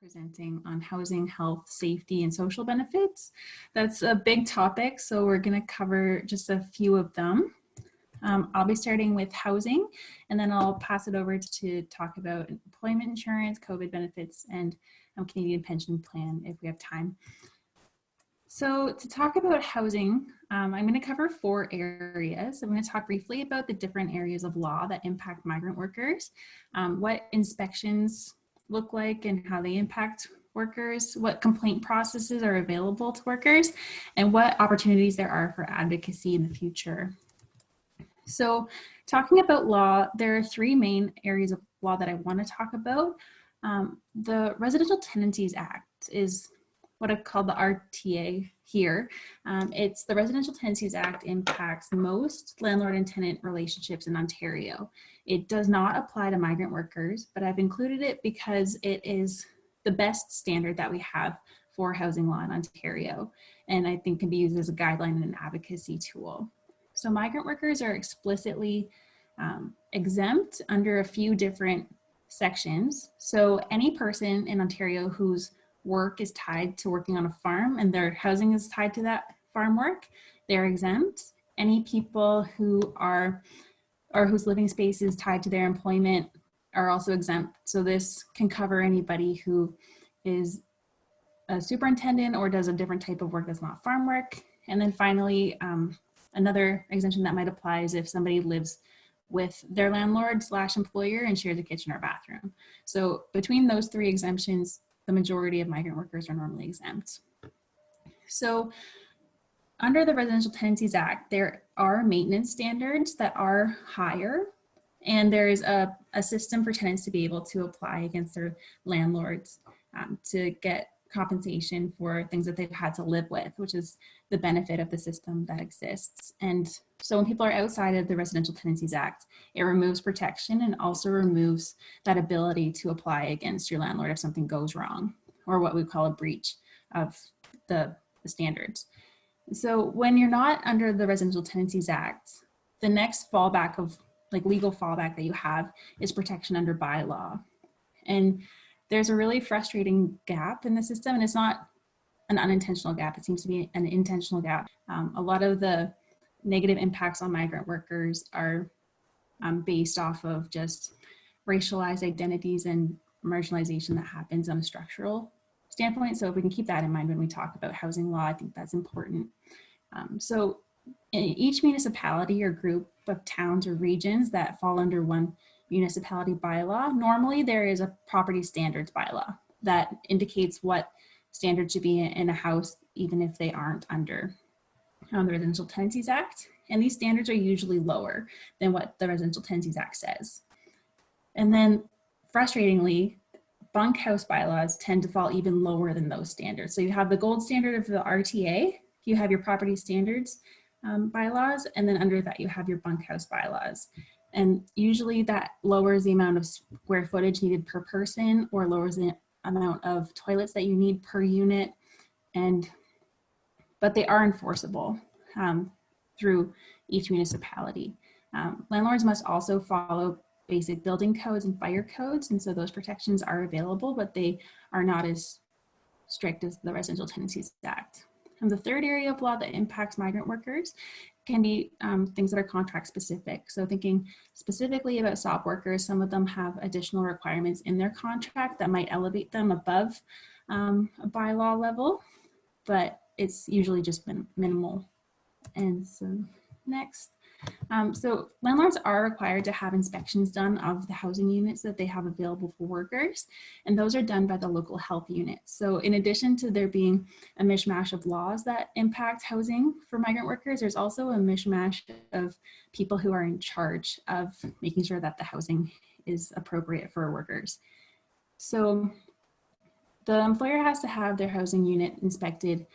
Presenting on housing, health, safety, and social benefits. That's a big topic, so we're going to cover just a few of them. I'll be starting with housing, and then I'll pass it over to talk about employment insurance, COVID benefits, and Canadian pension plan if we have time. So to talk about housing, I'm going to cover 4 areas. I'm going to talk briefly about the different areas of law that impact migrant workers, what inspections look like and how they impact workers, what complaint processes are available to workers, and what opportunities there are for advocacy in the future. So talking about law, there are 3 main areas of law that I want to talk about. The Residential Tenancies Act is what I've called the RTA here. It's the Residential Tenancies Act impacts most landlord and tenant relationships in Ontario. It does not apply to migrant workers, but I've included it because it is the best standard that we have for housing law in Ontario, and I think can be used as a guideline and an advocacy tool. So migrant workers are explicitly exempt under a few different sections. So any person in Ontario whose work is tied to working on a farm and their housing is tied to that farm work, they're exempt. Any people who are, or whose living space is tied to their employment are also exempt. So this can cover anybody who is a superintendent or does a different type of work that's not farm work. And then finally, another exemption that might apply is if somebody lives with their landlord / employer and shares a kitchen or bathroom. So between those 3 exemptions, the majority of migrant workers are normally exempt. So under the Residential Tenancies Act, there are maintenance standards that are higher, and there is a system for tenants to be able to apply against their landlords to get compensation for things that they've had to live with, which is the benefit of the system that exists. And so when people are outside of the Residential Tenancies Act, it removes protection and also removes that ability to apply against your landlord if something goes wrong, or what we call a breach of the standards. So when you're not under the Residential Tenancies Act, the next fallback of legal fallback that you have is protection under bylaw. And there's a really frustrating gap in the system, and it's not an unintentional gap. It seems to be an intentional gap. A lot of the negative impacts on migrant workers are based off of just racialized identities and marginalization that happens on a structural standpoint. So if we can keep that in mind when we talk about housing law, I think that's important. So in each municipality or group of towns or regions that fall under one municipality bylaw, normally there is a property standards bylaw that indicates what standards should be in a house, even if they aren't under the Residential Tenancies Act. And these standards are usually lower than what the Residential Tenancies Act says. And then frustratingly, bunkhouse bylaws tend to fall even lower than those standards. So you have the gold standard of the RTA, you have your property standards bylaws, and then under that you have your bunkhouse bylaws. And usually that lowers the amount of square footage needed per person, or lowers the amount of toilets that you need per unit. But they are enforceable through each municipality. Landlords must also follow basic building codes and fire codes, and so those protections are available, but they are not as strict as the Residential Tenancies Act. And the third area of law that impacts migrant workers can be things that are contract specific. So thinking specifically about stop workers, some of them have additional requirements in their contract that might elevate them above a bylaw level, but it's usually just been minimal. And so next. So landlords are required to have inspections done of the housing units that they have available for workers, and those are done by the local health unit. So in addition to there being a mishmash of laws that impact housing for migrant workers, there's also a mishmash of people who are in charge of making sure that the housing is appropriate for workers. So the employer has to have their housing unit inspected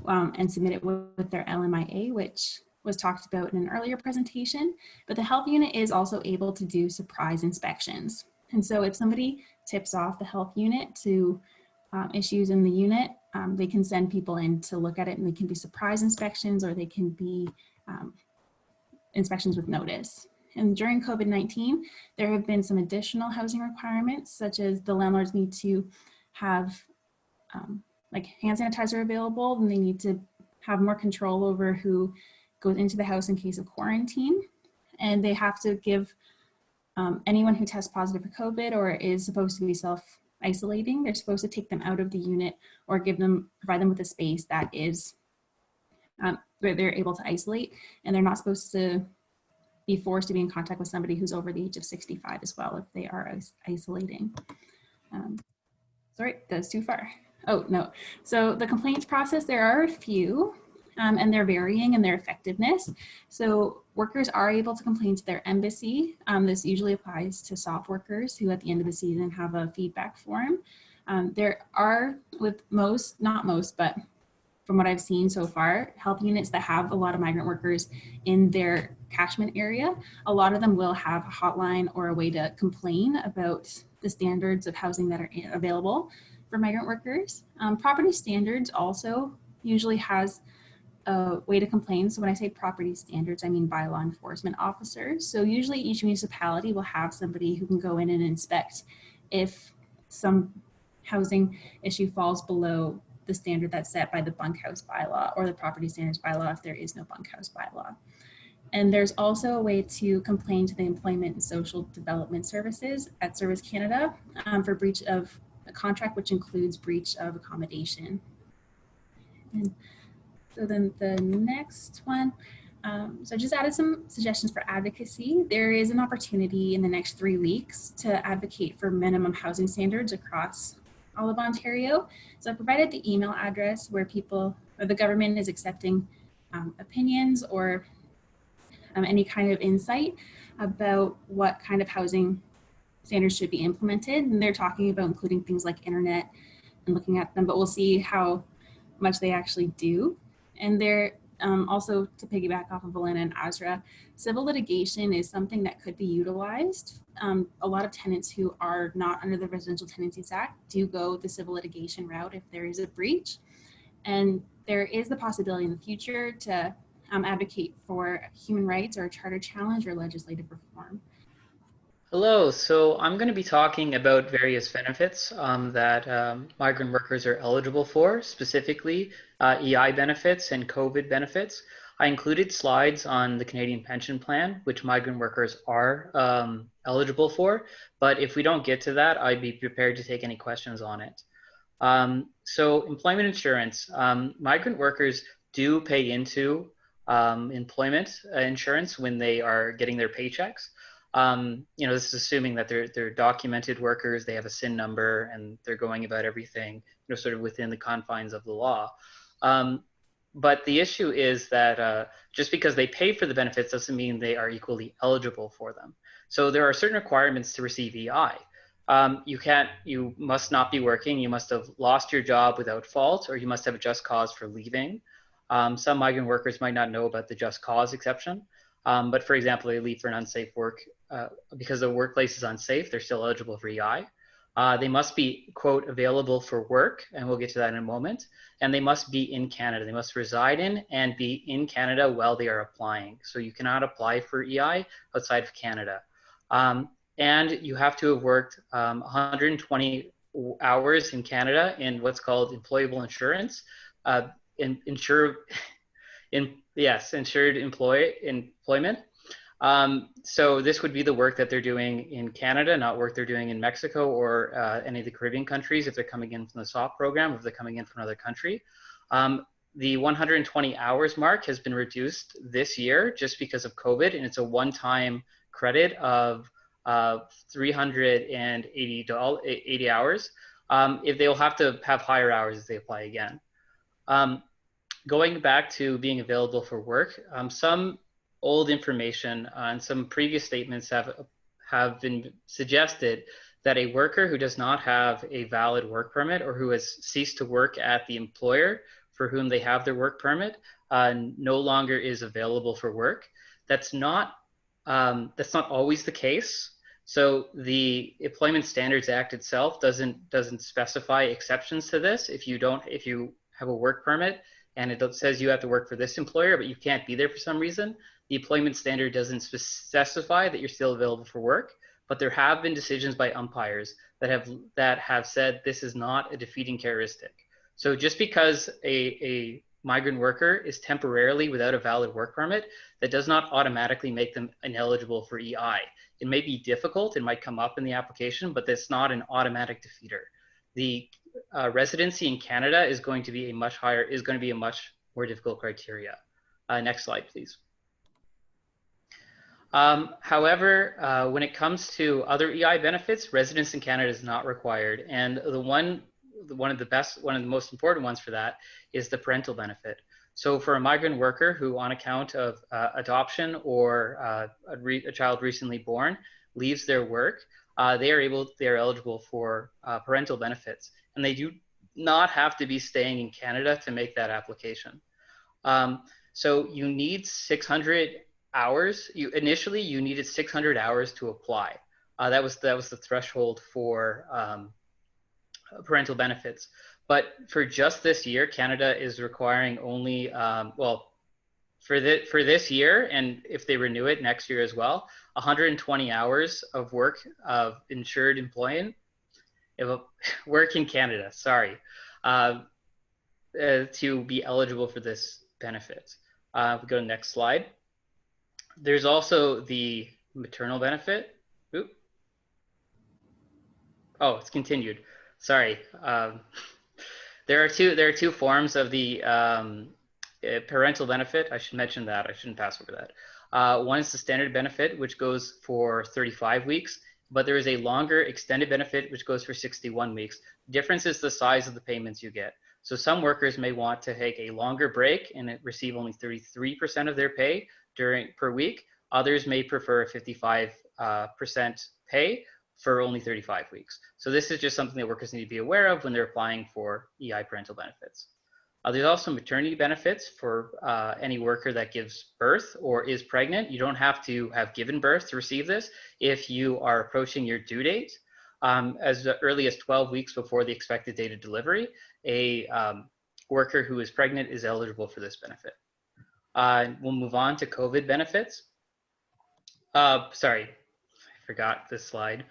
and submit it with their LMIA, which was talked about in an earlier presentation, but the health unit is also able to do surprise inspections. And so if somebody tips off the health unit to issues in the unit, they can send people in to look at it, and they can be surprise inspections, or they can be inspections with notice. And during COVID-19, there have been some additional housing requirements, such as the landlords need to have like hand sanitizer available, then they need to have more control over who goes into the house in case of quarantine. And they have to give anyone who tests positive for COVID or is supposed to be self-isolating, they're supposed to take them out of the unit or provide them with a space that is where they're able to isolate, and they're not supposed to be forced to be in contact with somebody who's over the age of 65 as well if they are isolating. Sorry, that's too far. Oh, no. So the complaints process, there are a few, and they're varying in their effectiveness. So workers are able to complain to their embassy. This usually applies to soft workers who at the end of the season have a feedback form. There are, with most, not most, but from what I've seen so far, health units that have a lot of migrant workers in their catchment area, a lot of them will have a hotline or a way to complain about the standards of housing that are available for migrant workers. Property standards also usually has a way to complain. So when I say property standards, I mean by law enforcement officers. So usually each municipality will have somebody who can go in and inspect if some housing issue falls below the standard that's set by the bunkhouse bylaw or the property standards bylaw if there is no bunkhouse bylaw. And there's also a way to complain to the Employment and Social Development Services at Service Canada for breach of a contract, which includes breach of accommodation. And so then the next one, so I just added some suggestions for advocacy. There is an opportunity in the next 3 weeks to advocate for minimum housing standards across all of Ontario. So I provided the email address where people or the government is accepting opinions or any kind of insight about what kind of housing standards should be implemented. And they're talking about including things like internet and looking at them, but we'll see how much they actually do. And they're also, to piggyback off of Elena and Azra, civil litigation is something that could be utilized. A lot of tenants who are not under the Residential Tenancies Act do go the civil litigation route if there is a breach. And there is the possibility in the future to advocate for human rights or a charter challenge or legislative reform. Hello, so I'm going to be talking about various benefits that migrant workers are eligible for, specifically EI benefits and COVID benefits. I included slides on the Canadian Pension Plan, which migrant workers are eligible for, but if we don't get to that, I'd be prepared to take any questions on it. So employment insurance, migrant workers do pay into employment insurance when they are getting their paychecks. This is assuming that they're documented workers, they have a SIN number, and they're going about everything, sort of within the confines of the law. But the issue is that just because they pay for the benefits doesn't mean they are equally eligible for them. So there are certain requirements to receive EI. You must not be working, you must have lost your job without fault, or you must have a just cause for leaving. Some migrant workers might not know about the just cause exception. But for example, they leave for an unsafe work because the workplace is unsafe, they're still eligible for EI. They must be, quote, available for work, and we'll get to that in a moment. And they must be in Canada. They must reside in and be in Canada while they are applying. So you cannot apply for EI outside of Canada. And you have to have worked 120 hours in Canada in what's called employable insurance, insured employment. So this would be the work that they're doing in Canada, not work they're doing in Mexico or any of the Caribbean countries if they're coming in from the SOP program, or if they're coming in from another country. The 120 hours mark has been reduced this year just because of COVID, and it's a one-time credit of 380 hours. If they'll have to have higher hours if they apply again. Going back to being available for work, some old information and some previous statements have been suggested that a worker who does not have a valid work permit or who has ceased to work at the employer for whom they have their work permit no longer is available for work. That's not always the case. So the Employment Standards Act itself doesn't specify exceptions to this. If you have a work permit and it says you have to work for this employer, but you can't be there for some reason, the employment standard doesn't specify that you're still available for work. But there have been decisions by umpires that have said this is not a defeating characteristic. So just because a migrant worker is temporarily without a valid work permit, that does not automatically make them ineligible for EI. It may be difficult, it might come up in the application, but that's not an automatic defeater. The residency in Canada is going to be a much more difficult criteria. Next slide, please. However, when it comes to other EI benefits, residence in Canada is not required. And one of the most important ones for that is the parental benefit. So for a migrant worker who, on account of adoption or a child recently born, leaves their work, they are eligible for parental benefits, and they do not have to be staying in Canada to make that application. So you need 600 hours. Initially you needed 600 hours to apply. That was the threshold for parental benefits. But for just this year, Canada is requiring only, for this year, and if they renew it next year as well, 120 hours of work of insured employment, work in Canada, sorry, to be eligible for this benefit. If we go to the next slide. There's also the maternal benefit. Oop. Oh, it's continued. Sorry. There are two forms of the parental benefit. I should mention that. I shouldn't pass over that. One is the standard benefit, which goes for 35 weeks, but there is a longer extended benefit, which goes for 61 weeks. Difference is the size of the payments you get. So some workers may want to take a longer break and receive only 33% of their pay per week. Others may prefer a 55% pay for only 35 weeks. So this is just something that workers need to be aware of when they're applying for EI parental benefits. There's also maternity benefits for any worker that gives birth or is pregnant. You don't have to have given birth to receive this. If you are approaching your due date, as early as 12 weeks before the expected date of delivery, a worker who is pregnant is eligible for this benefit. We'll move on to COVID benefits. Sorry, I forgot this slide.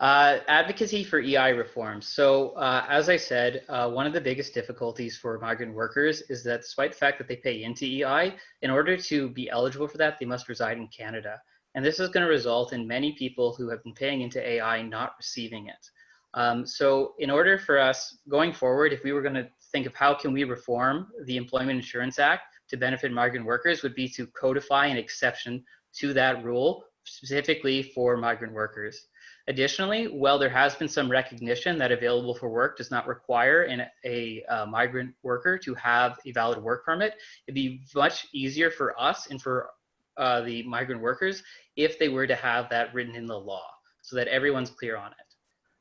Advocacy for EI reforms. So as I said, one of the biggest difficulties for migrant workers is that despite the fact that they pay into EI, in order to be eligible for that, they must reside in Canada. And this is going to result in many people who have been paying into AI not receiving it. So in order for us going forward, if we were going to think of how can we reform the Employment Insurance Act to benefit migrant workers, would be to codify an exception to that rule specifically for migrant workers. Additionally, while there has been some recognition that available for work does not require a migrant worker to have a valid work permit, it'd be much easier for us and for the migrant workers if they were to have that written in the law so that everyone's clear on it.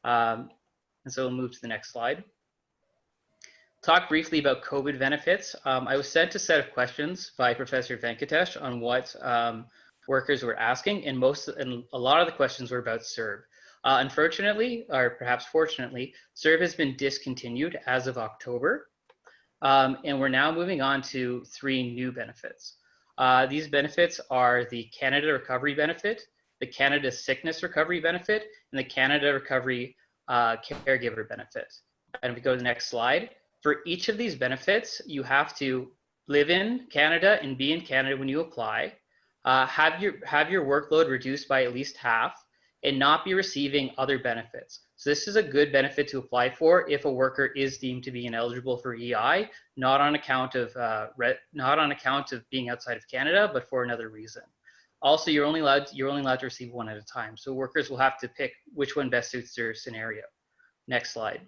And so we'll move to the next slide. Talk briefly about COVID benefits. I was sent a set of questions by Professor Venkatesh on what workers were asking, and a lot of the questions were about CERB. Unfortunately, or perhaps fortunately, CERB has been discontinued as of October, and we're now moving on to 3 new benefits. These benefits are the Canada Recovery Benefit, the Canada Sickness Recovery Benefit, and the Canada Recovery Caregiver Benefit. And if we go to the next slide, for each of these benefits, you have to live in Canada and be in Canada when you apply, have your workload reduced by at least half, and not be receiving other benefits. So this is a good benefit to apply for if a worker is deemed to be ineligible for EI, not on account of being outside of Canada, but for another reason. Also, you're only allowed to receive one at a time. So workers will have to pick which one best suits their scenario. Next slide.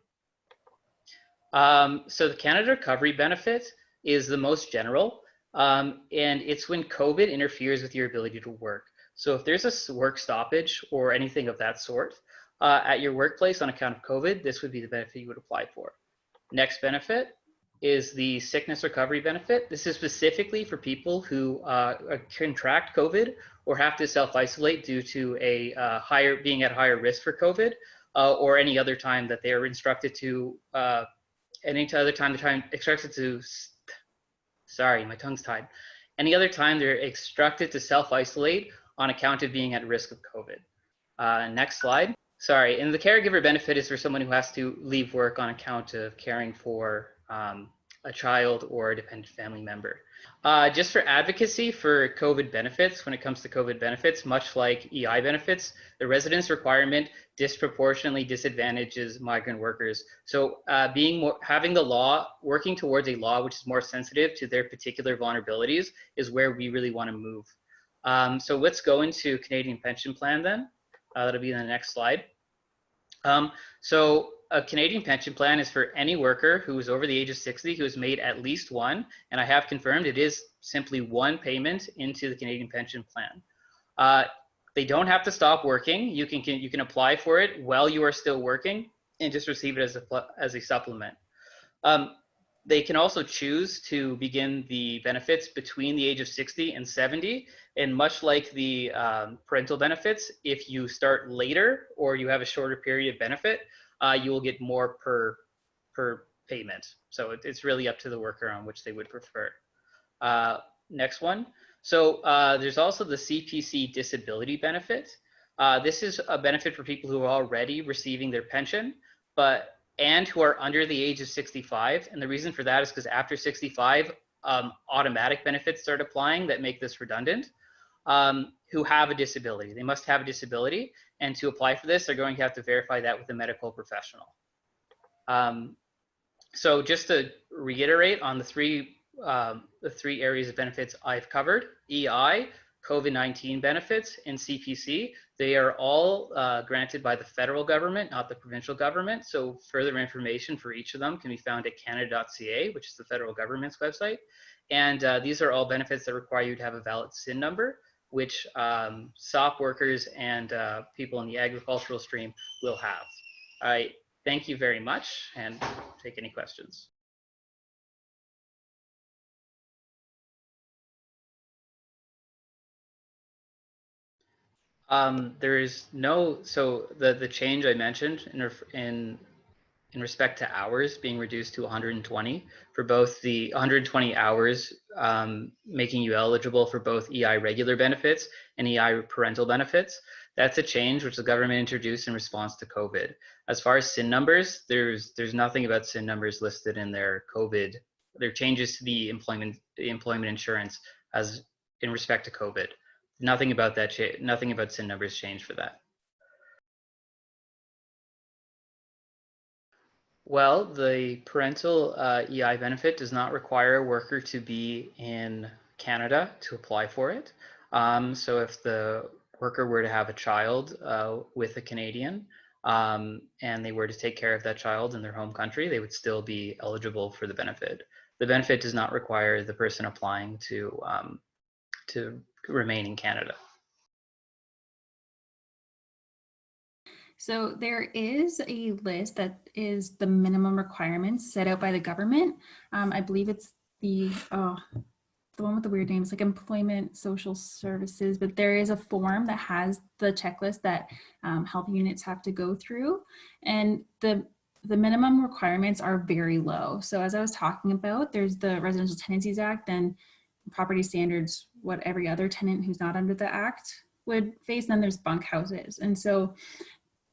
So the Canada Recovery Benefit is the most general, and it's when COVID interferes with your ability to work. So if there's a work stoppage or anything of that sort at your workplace on account of COVID, this would be the benefit you would apply for. Next benefit is the Sickness Recovery Benefit. This is specifically for people who contract COVID or have to self-isolate due to being at higher risk for COVID, or any other time that they are instructed to, sorry, my tongue's tied. Any other time they're instructed to self-isolate on account of being at risk of COVID. Next slide. Sorry, and the caregiver benefit is for someone who has to leave work on account of caring for a child or a dependent family member. Just for advocacy for COVID benefits, when it comes to COVID benefits, much like EI benefits, the residence requirement disproportionately disadvantages migrant workers. So having the law, working towards a law which is more sensitive to their particular vulnerabilities is where we really want to move. So let's go into Canadian pension plan then. That'll be in the next slide. So a Canadian pension plan is for any worker who is over the age of 60 who has made at least one, and I have confirmed it is simply one payment into the Canadian pension plan. They don't have to stop working. You can apply for it while you are still working and just receive it as a supplement. They can also choose to begin the benefits between the age of 60 and 70. And much like the parental benefits, if you start later or you have a shorter period of benefit, you will get more per payment. So it's really up to the worker on which they would prefer. Next one. So there's also the CPC disability benefit. This is a benefit for people who are already receiving their pension, and who are under the age of 65. And the reason for that is because after 65, automatic benefits start applying that make this redundant, who have a disability. They must have a disability. And to apply for this, they're going to have to verify that with a medical professional. So just to reiterate on the three areas of benefits I've covered, EI, COVID-19 benefits, and CPC, they are all granted by the federal government, not the provincial government. So further information for each of them can be found at canada.ca, which is the federal government's website. And these are all benefits that require you to have a valid SIN number, which SOP workers and people in the agricultural stream will have. All right, thank you very much, and take any questions. There is no, so the change I mentioned in respect to hours being reduced to 120 for both the 120 hours, making you eligible for both EI regular benefits and EI parental benefits. That's a change which the government introduced in response to COVID. As far as SIN numbers, there's nothing about SIN numbers listed in their COVID. There are changes to the employment insurance as in respect to COVID. Nothing about that. Nothing about SIN numbers changed for that. Well, the parental EI benefit does not require a worker to be in Canada to apply for it. So if the worker were to have a child with a Canadian and they were to take care of that child in their home country, they would still be eligible for the benefit. The benefit does not require the person applying to remain in Canada. So there is a list that is the minimum requirements set out by the government. I believe it's the one with the weird names, like Employment Social Services, but there is a form that has the checklist that health units have to go through. And the minimum requirements are very low. So as I was talking about, there's the Residential Tenancies Act and property standards, what every other tenant who's not under the act would face. Then there's bunk houses. And so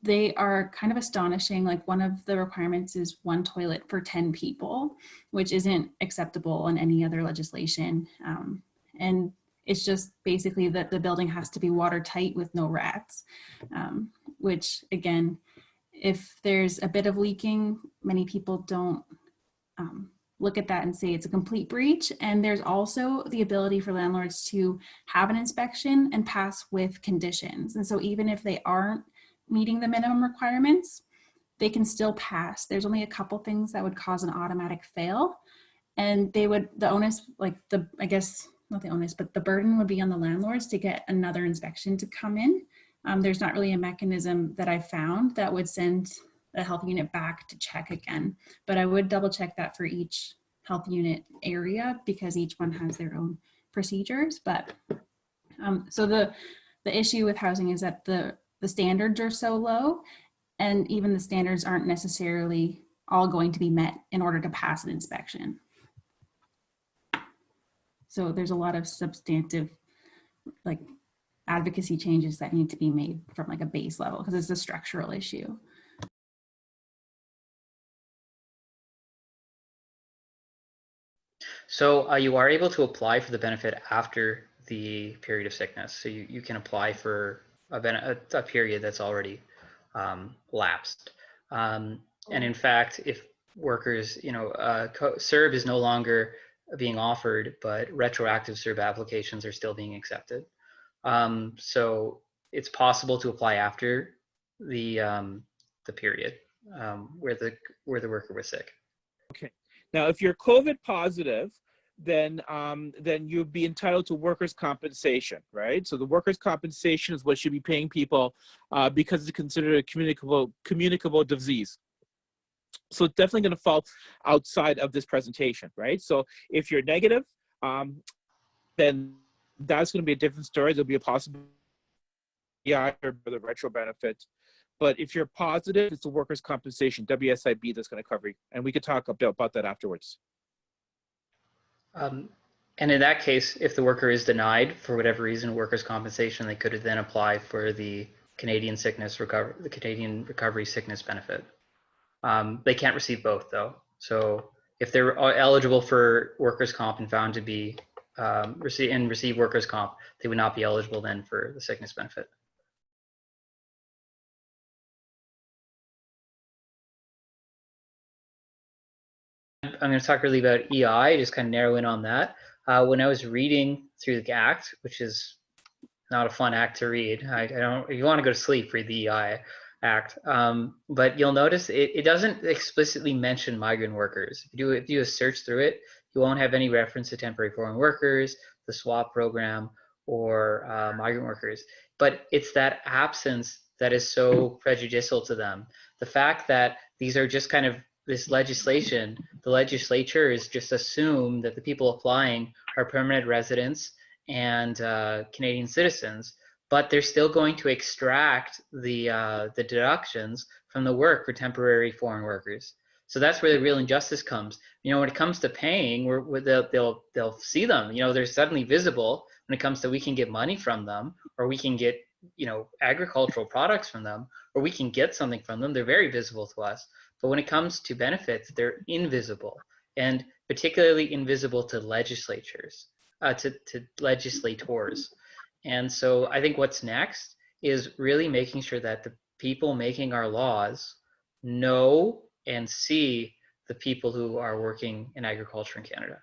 they are kind of astonishing. Like one of the requirements is one toilet for 10 people, which isn't acceptable in any other legislation. And it's just basically that the building has to be watertight with no rats, which again, if there's a bit of leaking, many people don't look at that and say it's a complete breach. And there's also the ability for landlords to have an inspection and pass with conditions. And so even if they aren't meeting the minimum requirements, they can still pass. There's only a couple things that would cause an automatic fail. And they would, the onus, like the, I guess, not the onus, but the burden would be on the landlords to get another inspection to come in. There's not really a mechanism that I found that would send a health unit back to check again. But I would double check that for each health unit area because each one has their own procedures. But so the issue with housing is that the standards are so low, and even the standards aren't necessarily all going to be met in order to pass an inspection. So there's a lot of substantive like advocacy changes that need to be made from like a base level because it's a structural issue. So you are able to apply for the benefit after the period of sickness. So you can apply for a period that's already lapsed. And in fact, if workers, CERB is no longer being offered, but retroactive CERB applications are still being accepted. So it's possible to apply after the period where the worker was sick. Okay. Now, if you're COVID positive, then you'd be entitled to workers' compensation, right? So the workers' compensation is what should be paying people because it's considered a communicable disease. So it's definitely going to fall outside of this presentation, right? So if you're negative, then that's going to be a different story. There'll be a possible or the retro benefit. But if you're positive, it's the workers' compensation, WSIB, that's going to cover you. And we could talk about that afterwards. And in that case, if the worker is denied for whatever reason workers' compensation, they could then apply for the Canadian Recovery Sickness Benefit. They can't receive both though. So if they're eligible for workers' comp and found to be receive workers' comp, they would not be eligible then for the sickness benefit. I'm going to talk really about EI, just kind of narrow in on that. When I was reading through the Act, which is not a fun act to read, I don't. If you want to go to sleep, read the EI Act. But you'll notice it doesn't explicitly mention migrant workers. If you do a search through it, you won't have any reference to temporary foreign workers, the SWAP program, or migrant workers. But it's that absence that is so prejudicial to them. The fact that these are just kind of this legislation, the legislatures just assume that the people applying are permanent residents and Canadian citizens, but they're still going to extract the deductions from the work for temporary foreign workers. So that's where the real injustice comes. When it comes to paying, they'll see them. They're suddenly visible when it comes to we can get money from them, or we can get agricultural products from them, or we can get something from them. They're very visible to us. But when it comes to benefits, they're invisible, and particularly invisible to legislatures, to legislators. And so I think what's next is really making sure that the people making our laws know and see the people who are working in agriculture in Canada.